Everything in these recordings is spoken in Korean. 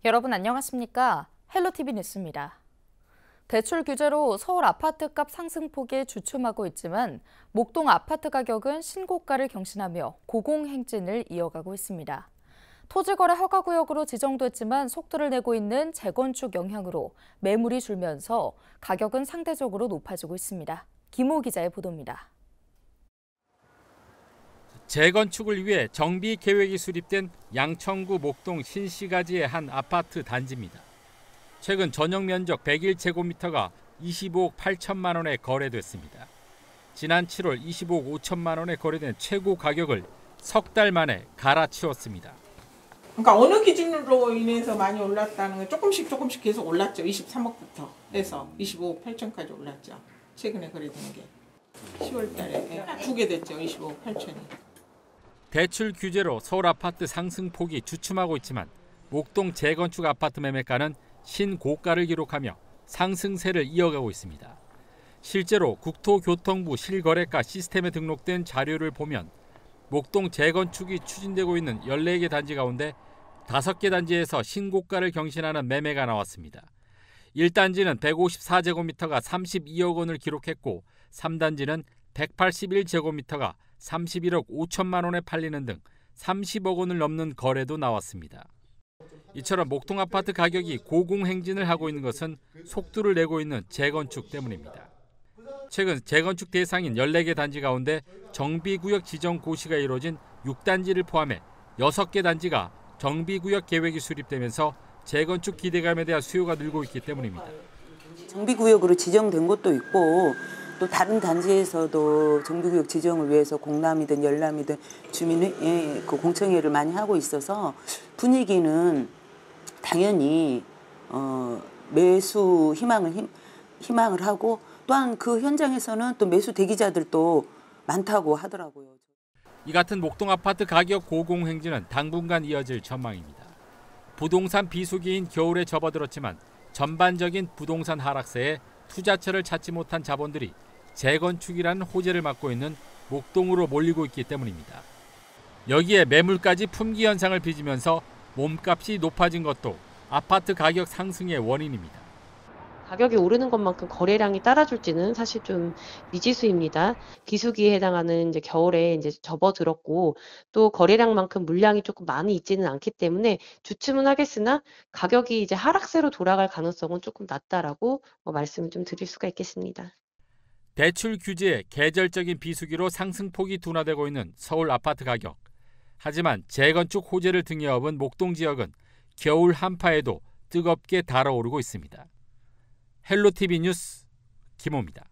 여러분 안녕하십니까? 헬로티비 뉴스입니다. 대출 규제로 서울 아파트값 상승폭이 주춤하고 있지만 목동 아파트 가격은 신고가를 경신하며 고공행진을 이어가고 있습니다. 토지거래 허가구역으로 지정됐지만 속도를 내고 있는 재건축 영향으로 매물이 줄면서 가격은 상대적으로 높아지고 있습니다. 김호 기자의 보도입니다. 재건축을 위해 정비 계획이 수립된 양천구 목동 신시가지의 한 아파트 단지입니다. 최근 전용 면적 101제곱미터가 25억 8천만 원에 거래됐습니다. 지난 7월 25억 5천만 원에 거래된 최고 가격을 석 달 만에 갈아치웠습니다. 그러니까 어느 기준으로 인해서 많이 올랐다는 건 조금씩 계속 올랐죠. 23억부터 해서 25억 8천까지 올랐죠. 최근에 거래된 게 10월 달에 2개 됐죠. 25억 8천이. 대출 규제로 서울 아파트 상승폭이 주춤하고 있지만 목동 재건축 아파트 매매가는 신고가를 기록하며 상승세를 이어가고 있습니다. 실제로 국토교통부 실거래가 시스템에 등록된 자료를 보면 목동 재건축이 추진되고 있는 14개 단지 가운데 5개 단지에서 신고가를 경신하는 매매가 나왔습니다. 1단지는 154제곱미터가 32억 원을 기록했고 3단지는 181제곱미터가 31억 5천만 원에 팔리는 등 30억 원을 넘는 거래도 나왔습니다. 이처럼 목동 아파트 가격이 고공행진을 하고 있는 것은 속도를 내고 있는 재건축 때문입니다. 최근 재건축 대상인 14개 단지 가운데 정비구역 지정 고시가 이루어진 6단지를 포함해 6개 단지가 정비구역 계획이 수립되면서 재건축 기대감에 대한 수요가 늘고 있기 때문입니다. 정비구역으로 지정된 곳도 있고 또 다른 단지에서도 정비구역 지정을 위해서 공람이든 열람이든 주민의 그 공청회를 많이 하고 있어서 분위기는 당연히 매수 희망을 하고 또한 그 현장에서는 또 매수 대기자들도 많다고 하더라고요. 이 같은 목동 아파트 가격 고공행진은 당분간 이어질 전망입니다. 부동산 비수기인 겨울에 접어들었지만 전반적인 부동산 하락세에 투자처를 찾지 못한 자본들이 재건축이라는 호재를 맞고 있는 목동으로 몰리고 있기 때문입니다. 여기에 매물까지 품귀 현상을 빚으면서 몸값이 높아진 것도 아파트 가격 상승의 원인입니다. 가격이 오르는 것만큼 거래량이 따라줄지는 사실 좀 미지수입니다. 비수기에 해당하는 이제 겨울에 이제 접어들었고 또 거래량만큼 물량이 조금 많이 있지는 않기 때문에 주춤은 하겠으나 가격이 이제 하락세로 돌아갈 가능성은 조금 낮다라고 말씀을 좀 드릴 수가 있겠습니다. 대출 규제의 계절적인 비수기로 상승폭이 둔화되고 있는 서울 아파트 가격. 하지만 재건축 호재를 등에 업은 목동 지역은 겨울 한파에도 뜨겁게 달아오르고 있습니다. 헬로티비 뉴스 김호입니다.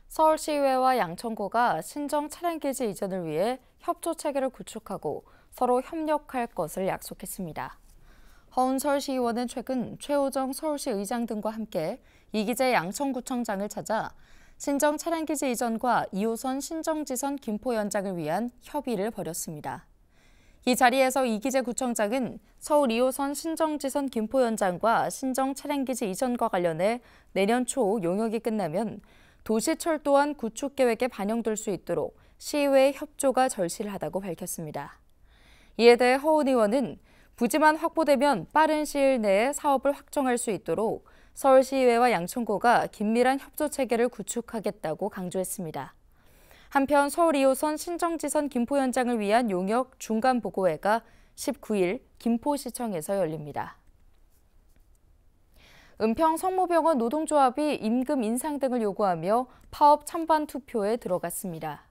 서울시의회와 양천구가 신정 차량기지 이전을 위해 협조 체계를 구축하고 서로 협력할 것을 약속했습니다. 허은 서울시의원은 최근 최호정 서울시 의장 등과 함께 이기재 양천구청장을 찾아 신정 차량기지 이전과 2호선 신정지선 김포 연장을 위한 협의를 벌였습니다. 이 자리에서 이기재 구청장은 서울 2호선 신정지선 김포 연장과 신정 차량기지 이전과 관련해 내년 초 용역이 끝나면 도시철도안 구축 계획에 반영될 수 있도록 시의회의 협조가 절실하다고 밝혔습니다. 이에 대해 허은 의원은 부지만 확보되면 빠른 시일 내에 사업을 확정할 수 있도록 서울시의회와 양천구가 긴밀한 협조 체계를 구축하겠다고 강조했습니다. 한편 서울 2호선 신정지선 김포 연장을 위한 용역 중간보고회가 19일 김포시청에서 열립니다. 은평 성모병원 노동조합이 임금 인상 등을 요구하며 파업 찬반 투표에 들어갔습니다.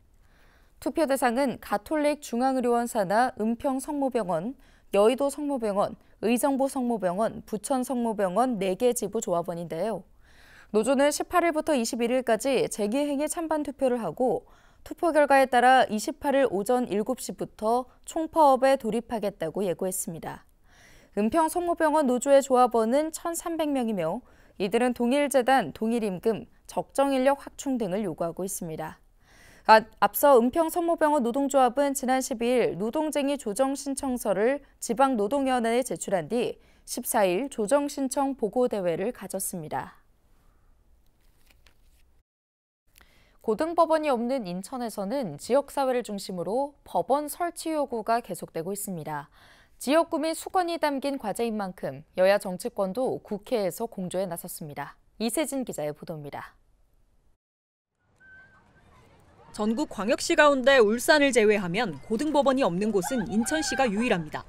투표 대상은 가톨릭 중앙의료원 산하 은평 성모병원, 여의도 성모병원, 의정부 성모병원, 부천 성모병원 4개 지부 조합원인데요. 노조는 18일부터 21일까지 재기행위 찬반 투표를 하고 투표 결과에 따라 28일 오전 7시부터 총파업에 돌입하겠다고 예고했습니다. 은평 성모병원 노조의 조합원은 1,300명이며 이들은 동일재단, 동일임금, 적정인력 확충 등을 요구하고 있습니다. 앞서 은평 성모병원 노동조합은 지난 12일 노동쟁의 조정신청서를 지방노동위원회에 제출한 뒤 14일 조정신청 보고대회를 가졌습니다. 고등법원이 없는 인천에서는 지역사회를 중심으로 법원 설치 요구가 계속되고 있습니다. 지역구민 수건이 담긴 과제인 만큼 여야 정치권도 국회에서 공조에 나섰습니다. 이세진 기자의 보도입니다. 전국 광역시 가운데 울산을 제외하면 고등법원이 없는 곳은 인천시가 유일합니다.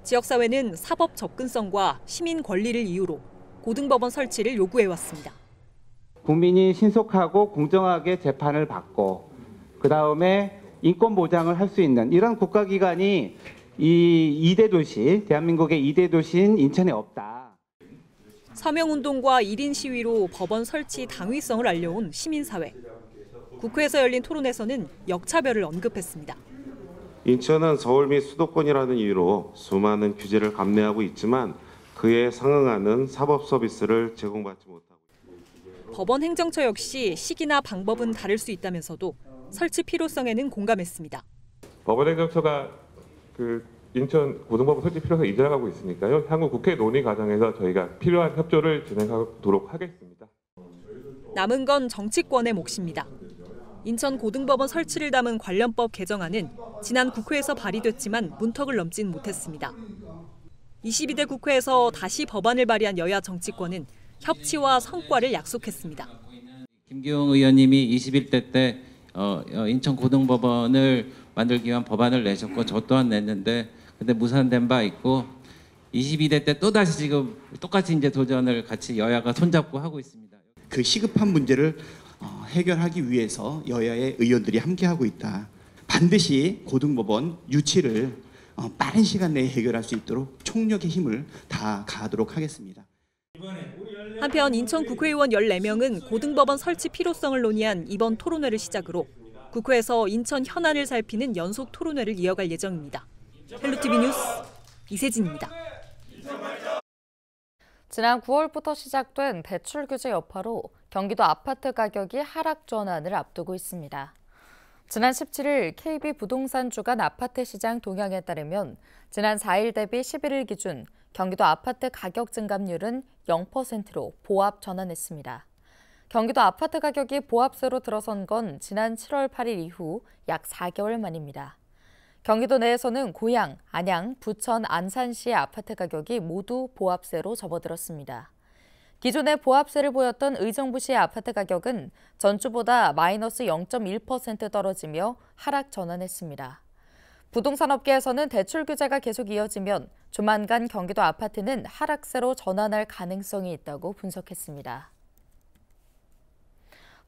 지역사회는 사법 접근성과 시민 권리를 이유로 고등법원 설치를 요구해왔습니다. 국민이 신속하고 공정하게 재판을 받고 그다음에 인권 보장을 할 수 있는 이런 국가기관이 이 2대 도시, 대한민국의 2대 도시인 인천에 없다. 서명운동과 1인 시위로 법원 설치 당위성을 알려온 시민사회. 국회에서 열린 토론에서는 역차별을 언급했습니다. 인천은 서울 및 수도권이라는 이유로 수많은 규제를 감내하고 있지만 그에 상응하는 사법 서비스를 제공받지 못하고 있습니다. 법원 행정처 역시 시기나 방법은 다를 수 있다면서도 설치 필요성에는 공감했습니다. 법원 행정처가 인천 고등법원 설치 필요성을 인정하고 있으니까요. 향후 국회 논의 과정에서 저희가 필요한 협조를 진행하도록 하겠습니다. 남은 건 정치권의 몫입니다. 인천 고등법원 설치를 담은 관련법 개정안은 지난 국회에서 발의됐지만 문턱을 넘진 못했습니다. 22대 국회에서 다시 법안을 발의한 여야 정치권은 협치와 성과를 약속했습니다. 김기용 의원님이 21대 때 인천 고등법원을 만들기 위한 법안을 내셨고 저 또한 냈는데 근데 무산된 바 있고 22대 때 또다시 지금 똑같이 이제 도전을 같이 여야가 손잡고 하고 있습니다. 그 시급한 문제를 해결하기 위해서 여야의 의원들이 함께하고 있다. 반드시 고등법원 유치를 빠른 시간 내에 해결할 수 있도록 총력의 힘을 다 가하도록 하겠습니다. 한편 인천 국회의원 14명은 고등법원 설치 필요성을 논의한 이번 토론회를 시작으로 국회에서 인천 현안을 살피는 연속 토론회를 이어갈 예정입니다. 헬로티비 뉴스 이세진입니다. 지난 9월부터 시작된 대출 규제 여파로 경기도 아파트 가격이 하락 전환을 앞두고 있습니다. 지난 17일 KB부동산 주간 아파트 시장 동향에 따르면 지난 4일 대비 11일 기준 경기도 아파트 가격 증감률은 0%로 보합 전환했습니다. 경기도 아파트 가격이 보합세로 들어선 건 지난 7월 8일 이후 약 4개월 만입니다. 경기도 내에서는 고양, 안양, 부천, 안산시의 아파트 가격이 모두 보합세로 접어들었습니다. 기존에 보합세를 보였던 의정부시의 아파트 가격은 전주보다 마이너스 0.1% 떨어지며 하락 전환했습니다. 부동산 업계에서는 대출 규제가 계속 이어지면 조만간 경기도 아파트는 하락세로 전환할 가능성이 있다고 분석했습니다.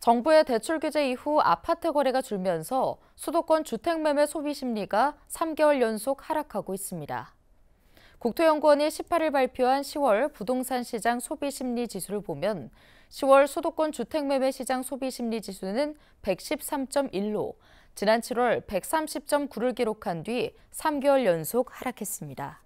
정부의 대출 규제 이후 아파트 거래가 줄면서 수도권 주택매매 소비 심리가 3개월 연속 하락하고 있습니다. 국토연구원이 18일 발표한 10월 부동산 시장 소비심리 지수를 보면 10월 수도권 주택매매 시장 소비심리 지수는 113.1로 지난 7월 130.9를 기록한 뒤 3개월 연속 하락했습니다.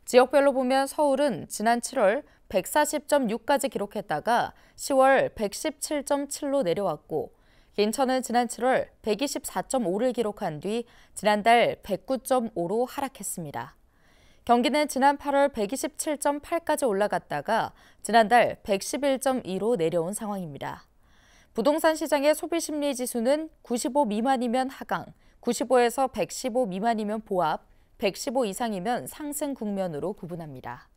지역별로 보면 서울은 지난 7월 140.6까지 기록했다가 10월 117.7로 내려왔고 인천은 지난 7월 124.5를 기록한 뒤 지난달 109.5로 하락했습니다. 경기는 지난 8월 127.8까지 올라갔다가 지난달 111.2로 내려온 상황입니다. 부동산 시장의 소비심리 지수는 95 미만이면 하강, 95에서 115 미만이면 보합, 115 이상이면 상승 국면으로 구분합니다.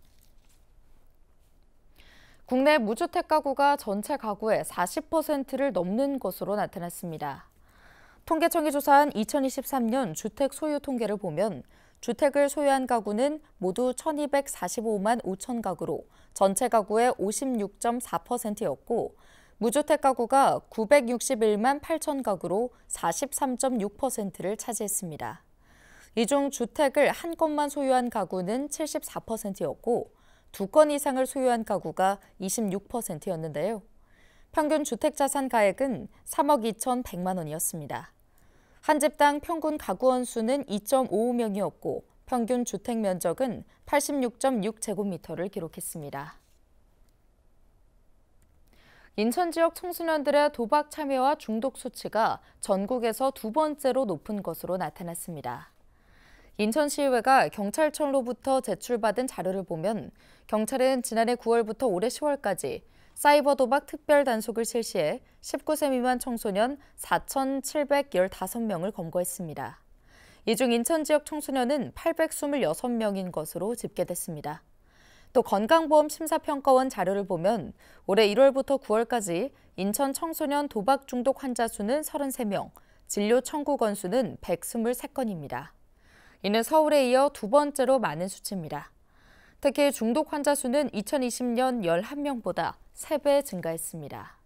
국내 무주택 가구가 전체 가구의 40%를 넘는 것으로 나타났습니다. 통계청이 조사한 2023년 주택 소유 통계를 보면 주택을 소유한 가구는 모두 1,245만 5천 가구로 전체 가구의 56.4%였고 무주택 가구가 961만 8천 가구로 43.6%를 차지했습니다. 이 중 주택을 한 건만 소유한 가구는 74%였고 2건 이상을 소유한 가구가 26%였는데요. 평균 주택자산 가액은 3억 2,100만 원이었습니다. 한 집당 평균 가구 원수는 2.55명이었고 평균 주택 면적은 86.6제곱미터를 기록했습니다. 인천 지역 청소년들의 도박 참여와 중독 수치가 전국에서 두 번째로 높은 것으로 나타났습니다. 인천시의회가 경찰청로부터 제출받은 자료를 보면 경찰은 지난해 9월부터 올해 10월까지 사이버 도박 특별 단속을 실시해 19세 미만 청소년 4,715명을 검거했습니다. 이 중 인천 지역 청소년은 826명인 것으로 집계됐습니다. 또 건강보험 심사평가원 자료를 보면 올해 1월부터 9월까지 인천 청소년 도박 중독 환자 수는 33명, 진료 청구 건수는 123건입니다. 이는 서울에 이어 두 번째로 많은 수치입니다. 특히 중독 환자 수는 2020년 11명보다 3배 증가했습니다.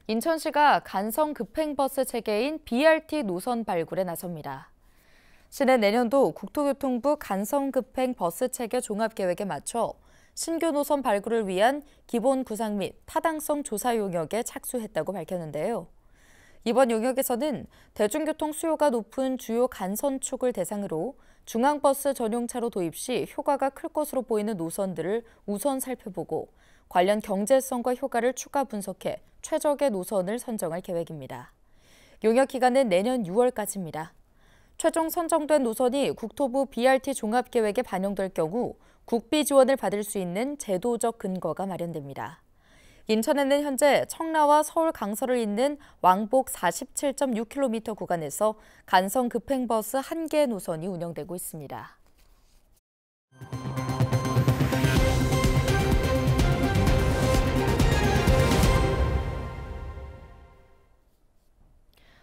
인천시가 간성 급행버스 체계인 BRT 노선 발굴에 나섭니다. 시는 내년도 국토교통부 간성급행버스 체계 종합계획에 맞춰 신규 노선 발굴을 위한 기본 구상 및 타당성 조사 용역에 착수했다고 밝혔는데요. 이번 용역에서는 대중교통 수요가 높은 주요 간선축을 대상으로 중앙버스 전용차로 도입 시 효과가 클 것으로 보이는 노선들을 우선 살펴보고 관련 경제성과 효과를 추가 분석해 최적의 노선을 선정할 계획입니다. 용역 기간은 내년 6월까지입니다. 최종 선정된 노선이 국토부 BRT 종합계획에 반영될 경우 국비 지원을 받을 수 있는 제도적 근거가 마련됩니다. 인천에는 현재 청라와 서울 강서를 잇는 왕복 47.6km 구간에서 간성 급행버스 1개 노선이 운영되고 있습니다.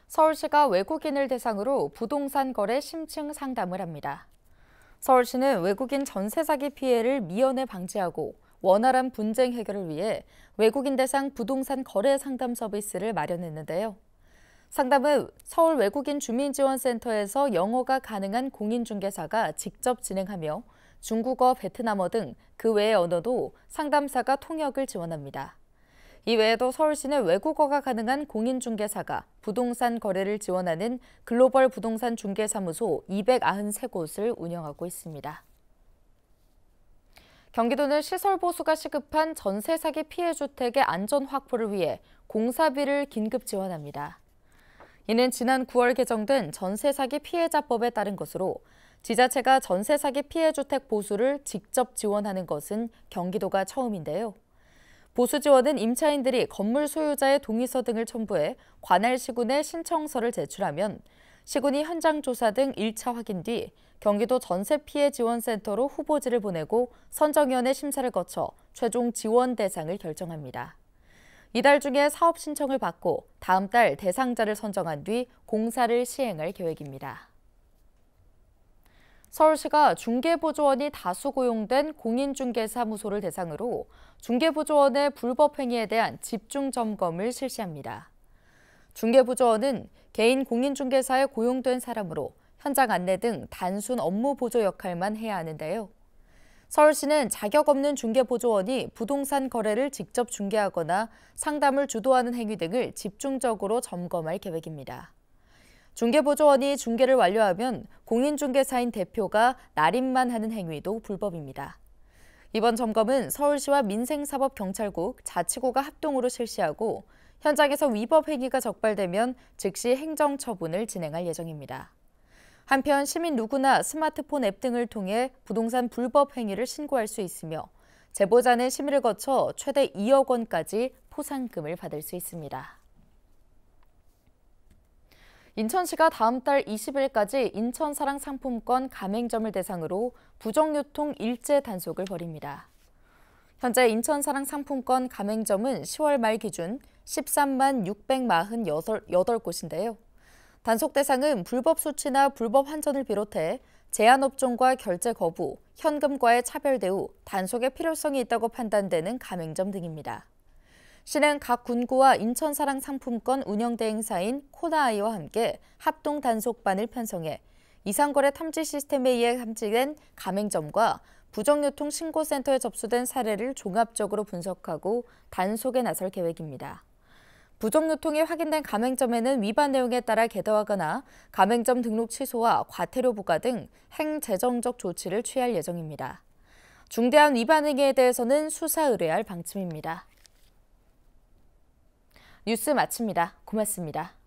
서울시가 외국인을 대상으로 부동산 거래 심층 상담을 합니다. 서울시는 외국인 전세 사기 피해를 미연에 방지하고 원활한 분쟁 해결을 위해 외국인 대상 부동산 거래 상담 서비스를 마련했는데요. 상담은 서울 외국인 주민지원센터에서 영어가 가능한 공인중개사가 직접 진행하며 중국어, 베트남어 등 그 외의 언어도 상담사가 통역을 지원합니다. 이외에도 서울시는 외국어가 가능한 공인중개사가 부동산 거래를 지원하는 글로벌 부동산 중개사무소 293곳을 운영하고 있습니다. 경기도는 시설 보수가 시급한 전세 사기 피해 주택의 안전 확보를 위해 공사비를 긴급 지원합니다. 이는 지난 9월 개정된 전세 사기 피해자법에 따른 것으로 지자체가 전세 사기 피해 주택 보수를 직접 지원하는 것은 경기도가 처음인데요. 보수 지원은 임차인들이 건물 소유자의 동의서 등을 첨부해 관할 시군에 신청서를 제출하면 시군이 현장 조사 등 1차 확인 뒤 경기도 전세피해지원센터로 후보지를 보내고 선정위원회 심사를 거쳐 최종 지원 대상을 결정합니다. 이달 중에 사업 신청을 받고 다음 달 대상자를 선정한 뒤 공사를 시행할 계획입니다. 서울시가 중개보조원이 다수 고용된 공인중개사무소를 대상으로 중개보조원의 불법 행위에 대한 집중 점검을 실시합니다. 중개보조원은 개인 공인중개사에 고용된 사람으로 현장 안내 등 단순 업무 보조 역할만 해야 하는데요. 서울시는 자격 없는 중개보조원이 부동산 거래를 직접 중개하거나 상담을 주도하는 행위 등을 집중적으로 점검할 계획입니다. 중개보조원이 중개를 완료하면 공인중개사인 대표가 날인만 하는 행위도 불법입니다. 이번 점검은 서울시와 민생사법경찰국, 자치구가 합동으로 실시하고 현장에서 위법 행위가 적발되면 즉시 행정처분을 진행할 예정입니다. 한편 시민 누구나 스마트폰 앱 등을 통해 부동산 불법 행위를 신고할 수 있으며 제보자는 심의를 거쳐 최대 2억 원까지 포상금을 받을 수 있습니다. 인천시가 다음 달 20일까지 인천사랑 상품권 가맹점을 대상으로 부정유통 일제 단속을 벌입니다. 현재 인천사랑 상품권 가맹점은 10월 말 기준 13만 648곳인데요. 단속 대상은 불법 수취나 불법 환전을 비롯해 제한업종과 결제 거부, 현금과의 차별 대우, 단속의 필요성이 있다고 판단되는 가맹점 등입니다. 시는 각 군구와 인천사랑 상품권 운영대행사인 코나아이와 함께 합동 단속반을 편성해 이상거래 탐지 시스템에 의해 탐지된 가맹점과 부정유통 신고센터에 접수된 사례를 종합적으로 분석하고 단속에 나설 계획입니다. 부정유통이 확인된 가맹점에는 위반 내용에 따라 개도하거나 가맹점 등록 취소와 과태료 부과 등 행재정적 조치를 취할 예정입니다. 중대한 위반 행위에 대해서는 수사 의뢰할 방침입니다. 뉴스 마칩니다. 고맙습니다.